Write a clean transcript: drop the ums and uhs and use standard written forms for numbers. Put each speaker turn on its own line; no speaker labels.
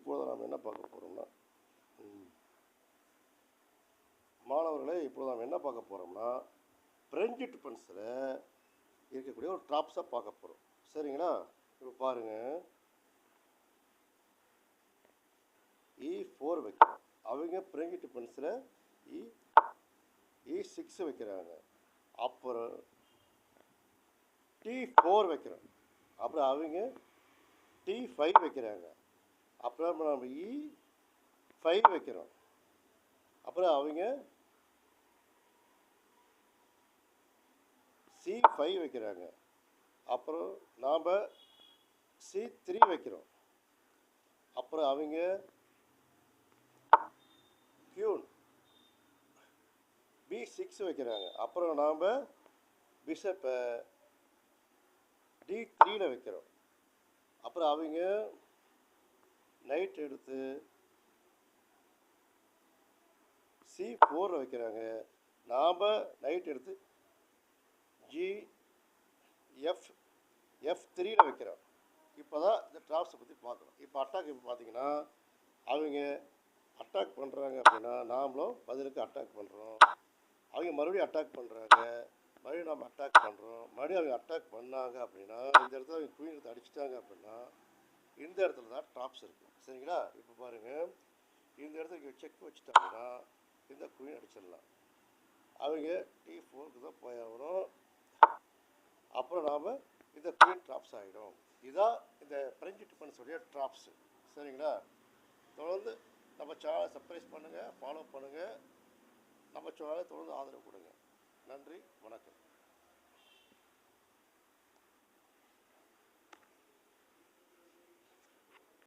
இப்போது நாம் என்ன பார்க்க போகிறோம்னா மாணவர்களே, இப்போது நாம் என்ன பார்க்க போகிறோம்னா பிரெஞ்சு டிஃபென்ஸில் இருக்கக்கூடிய ஒரு ட்ராப்ஸாக பார்க்க போகிறோம். சரிங்களா? இப்போ பாருங்கள், E4 வைக்கிறோம். அவங்க பிரெஞ்சு டிஃபென்ஸில் E6 வைக்கிறாங்க. அப்புறம் T4 வைக்கிறோம். அப்புறம் அவங்க T5 வைக்கிறாங்க. அப்புறம் நம்ம E5 வைக்கிறோம். அப்புறம் அவங்க C5 வைக்கிறாங்க. அப்புறம் நாம் C3 வைக்கிறோம். அப்புறம் அவங்க Queen B6 வைக்கிறாங்க. அப்புறம் நாம் பிஷப்பை D3ல வைக்கிறோம். அப்புறம் அவங்க நைட் எடுத்து C4ல வைக்கிறாங்க. நாம் நைட் எடுத்து F3ல வைக்கிறோம். இப்போ தான் இந்த ட்ராப்ஸை பற்றி பார்க்குறோம். இப்போ அட்டாக் இப்போ பார்த்தீங்கன்னா அவங்க அட்டாக் பண்ணுறாங்க அப்படின்னா நாமளும் பதிலுக்கு அட்டாக் பண்ணுறோம். அவங்க மறுபடியும் அட்டாக் பண்ணுறாங்க, மறுபடியும் நம்ம அட்டாக் பண்ணுறோம். மறுபடியும் அவங்க அட்டாக் பண்ணாங்க அப்படின்னா இந்த இடத்துல அவங்க குயின் எடுத்து அடிச்சிட்டாங்க அப்படின்னா இந்த இடத்துல தான் ட்ராப்ஸ் இருக்குது. சரிங்களா? இப்போ பாருங்கள், இந்த இடத்துல செக் வச்சுட்டாங்கன்னா இந்த குயின் அடிச்சிடலாம். அவங்க T4க்கு தான் போய் ஆகணும். அப்புறம் நாம் இந்த குயின் ட்ராப்ஸ் ஆகிடும். இதுதான் இந்த பிரெஞ்சு டிஃபென்ஸுடைய ட்ராப்ஸு. சரிங்களா? தொடர்ந்து நம்ம சேனலை சப்ஸ்கிரைப் பண்ணுங்கள், ஃபாலோ பண்ணுங்கள். நம்ம சேனலை தொடர்ந்து ஆதரவு கொடுங்க. நன்றி, வணக்கம்.